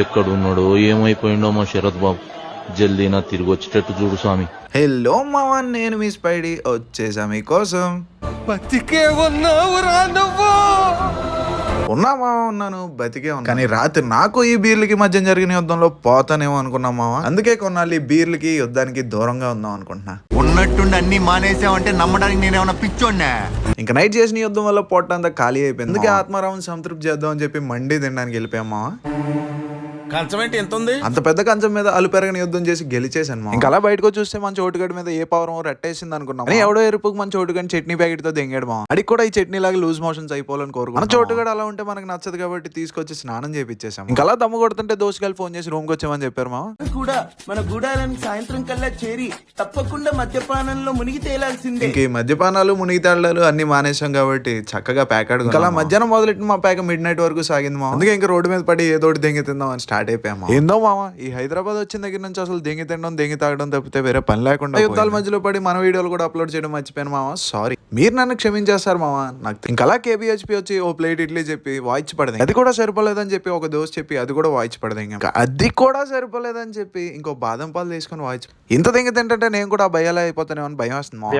ఎక్కడున్నాడో ఏమైపోయిండో మా శరత్ బాబు, జల్దీనా తిరిగి వచ్చేటట్టు చూడు స్వామి. హలో మావా, నేను మీ స్పైడీ వచ్చేసా మీకోసం. బతికే ఉన్నావురా నువ్వు? ఉన్నా మావా, ఉన్నాను, బతికే ఉన్నా. కానీ రాత్రి నాకు ఈ బీర్లకి మధ్య జరిగిన యుద్ధంలో పోతానేమో అనుకున్నా మావా. అందుకే కొన్నాళ్ళు ఈ బీర్లకి యుద్ధానికి దూరంగా ఉందాం అనుకుంటున్నా. ఉన్నట్టుండి అన్ని మానేసావంటే నమ్మడానికి నేనేమన్నా పిచ్చోడ్నా? ఇంకా నైట్ చేసిన యుద్ధం వల్ల పొట్ట అంతా ఖాళీ అయిపోయింది. అందుకే ఆత్మారావుని సంతృప్తి చేద్దాం అని చెప్పి మండి తినడానికి వెళ్ళిపోయాం మావా. కంచం ఏంటి ఎంత ఉంది? అంత పెద్ద కంచం మీద అలుపెరగని యుద్ధం చేసి గెలిచేసాను మా. ఇంకా అలా బయటకు చూస్తే మన చోటుగడి మీద ఏ పవరం రెట్టేసింది అనుకున్నాం. ఎవడో ఎరుపుకు మన చోటుగడి చట్నీ ప్యాకెట్ తో దెంగాడు మా. అడిగి కూడా ఈ చట్నీ లాగా లూజ్ మోషన్స్ అయిపోవాలని కోరుకున్నాం. మన చోటుగడ అలా ఉంటే మనకు నచ్చదు కాబట్టి తీసుకొచ్చి స్నానం చేపించేసాం. ఇంకా అలా దమ్ము కొడుతుంటే దోషగాలు ఫోన్ చేసి రూమ్ కి వచ్చామని చెప్పారు మా. కూడా మన గూడాలని సాయంత్రం కల్లా చేరి తప్పకుండా మద్యపానంలో మునిగి తేలాల్సిందే. ఇంక ఈ మద్యపానాలు మునిగి తేళ్లాలు అన్ని మానేసాం కాబట్టి చక్కగా ప్యాకెట్. అలా మధ్యాహ్నం మొదలెట్టిన మా ప్యాక్ మిడ్ నైట్ వరకు సాగింది మా. అందుకే ఇంకా రోడ్డు మీద పడి ఏదో ఒకటి దెంగి తిందాం అని స్టార్ట్ అయిపోయాము. ఏందో మామ, ఈ హైదరాబాద్ వచ్చిన దగ్గర నుంచి అసలు దెంగి తినడం దెంగి తాగడం తప్పితే వేరే పని లేకుండా యుద్ధాల మధ్యలో పడి మన వీడియోలు కూడా అప్లోడ్ చేయడం మర్చిపోయాను మామ. సారీ, మీరు నన్ను క్షమించేస్తారు మామ. నాకు ఇంకా అలా కేబిహెచ్పి వచ్చి ఓ ప్లేట్ ఇడ్లీ చెప్పి వాయిస్ పడదు. అది కూడా సరిపోలేదని చెప్పి ఒక దోశ చెప్పి అది కూడా వాయిస్ పడదు. ఇంకా అది కూడా సరిపోలేదని చెప్పి ఇంకో బాదం పాలు తీసుకొని వాయిస్. ఇంత దెంగి తింటే నేను కూడా భయాలే అయిపోతానేమో అని భయం వస్తుంది మామ.